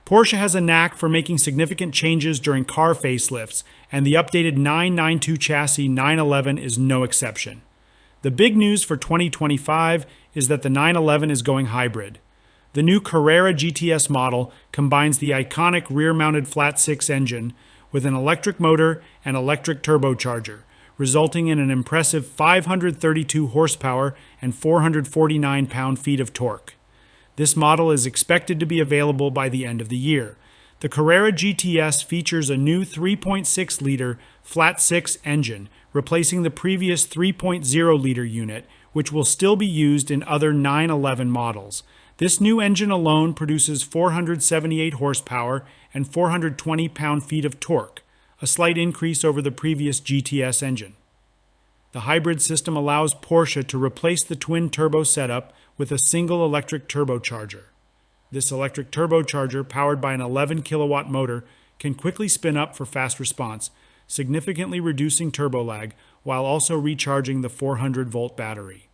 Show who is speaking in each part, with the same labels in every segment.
Speaker 1: Porsche has a knack for making significant changes during car facelifts, and the updated 992 chassis 911 is no exception. The big news for 2025 is that the 911 is going hybrid. The new Carrera GTS model combines the iconic rear-mounted flat-six engine with an electric motor and electric turbocharger, resulting in an impressive 532 horsepower and 449 pound-feet of torque. This model is expected to be available by the end of the year. The Carrera GTS features a new 3.6-liter flat-six engine, replacing the previous 3.0-liter unit, which will still be used in other 911 models. This new engine alone produces 478 horsepower and 420 pound-feet of torque, a slight increase over the previous GTS engine. The hybrid system allows Porsche to replace the twin-turbo setup with a single electric turbocharger. This electric turbocharger, powered by an 11-kilowatt motor, can quickly spin up for fast response, significantly reducing turbo lag while also recharging the 400-volt battery.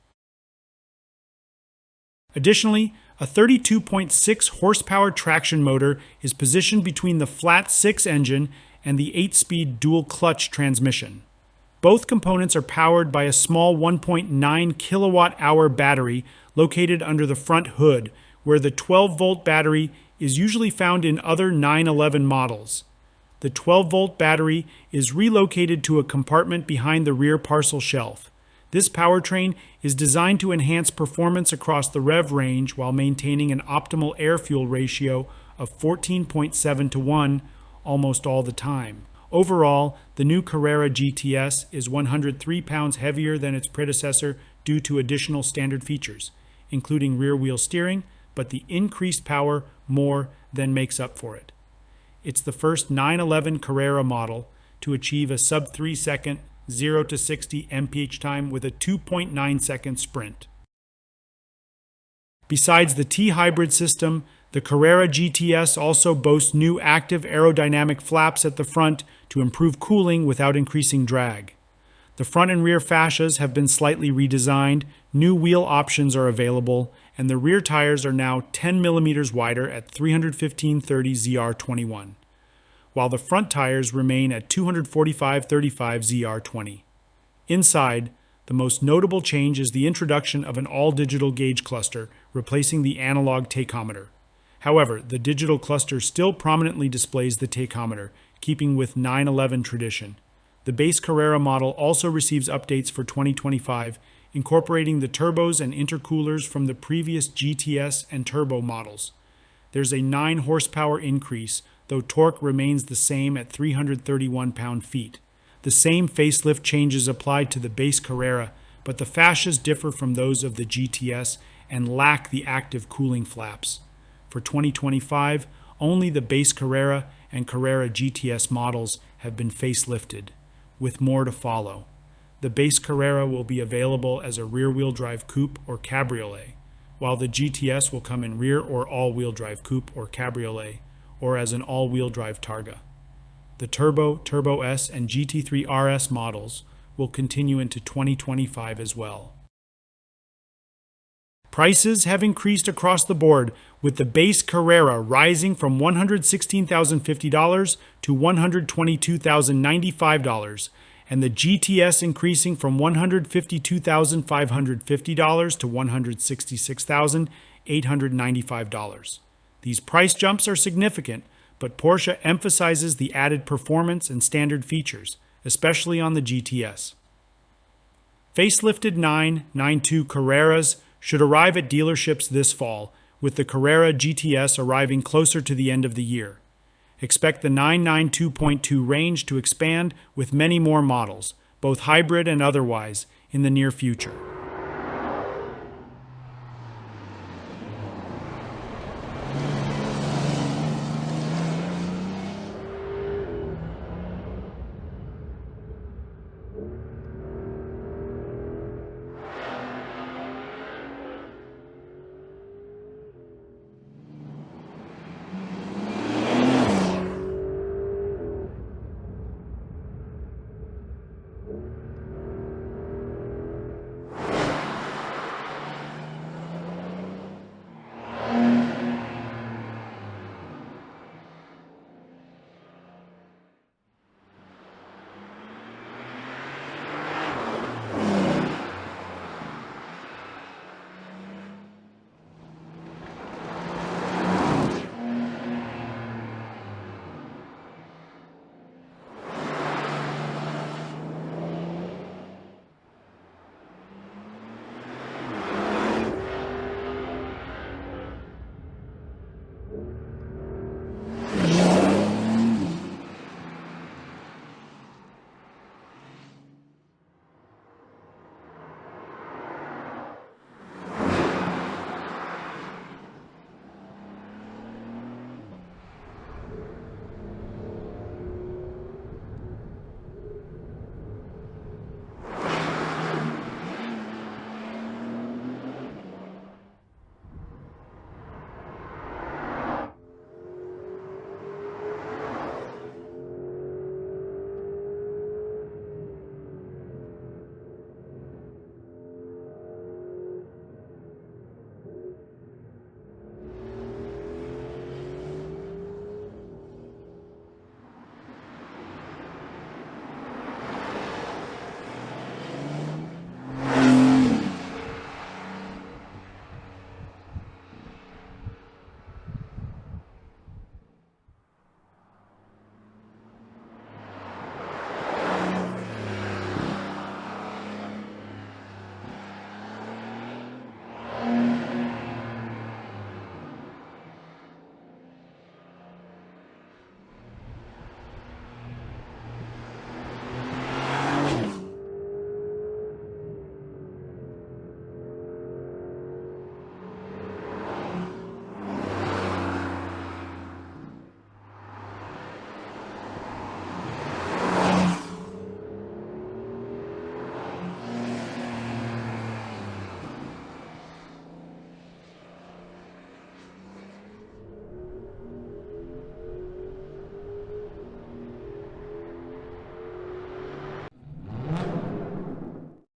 Speaker 1: Additionally, a 32.6 horsepower traction motor is positioned between the flat-six engine and the 8-speed dual-clutch transmission. Both components are powered by a small 1.9 kilowatt-hour battery located under the front hood, where the 12-volt battery is usually found in other 911 models. The 12-volt battery is relocated to a compartment behind the rear parcel shelf. This powertrain is designed to enhance performance across the rev range while maintaining an optimal air-fuel ratio of 14.7 to 1 almost all the time. Overall, the new Carrera GTS is 103 pounds heavier than its predecessor due to additional standard features, including rear-wheel steering, but the increased power more than makes up for it. It's the first 911 Carrera model to achieve a sub-3 second 0 to 60 mph time with a 2.9 second sprint. Besides the T-hybrid system, the Carrera GTS also boasts new active aerodynamic flaps at the front to improve cooling without increasing drag. The front and rear fascias have been slightly redesigned, new wheel options are available, and the rear tires are now 10 millimeters wider at 315/30 ZR21, while the front tires remain at 245/35 ZR20. Inside, the most notable change is the introduction of an all-digital gauge cluster, replacing the analog tachometer. However, the digital cluster still prominently displays the tachometer, keeping with 911 tradition. The base Carrera model also receives updates for 2025, incorporating the turbos and intercoolers from the previous GTS and turbo models. There's a 9 horsepower increase, though torque remains the same at 331 pound-feet. The same facelift changes applied to the base Carrera, but the fascias differ from those of the GTS and lack the active cooling flaps. For 2025, only the base Carrera and Carrera GTS models have been facelifted, with more to follow. The base Carrera will be available as a rear-wheel drive coupe or cabriolet, while the GTS will come in rear or all-wheel drive coupe or cabriolet, or as an all-wheel drive Targa. The Turbo, Turbo S, and GT3 RS models will continue into 2025 as well. Prices have increased across the board, with the base Carrera rising from $116,050 to $122,095, and the GTS increasing from $152,550 to $166,895. These price jumps are significant, but Porsche emphasizes the added performance and standard features, especially on the GTS. Facelifted 992 Carreras should arrive at dealerships this fall, with the Carrera GTS arriving closer to the end of the year. Expect the 992.2 range to expand with many more models, both hybrid and otherwise, in the near future.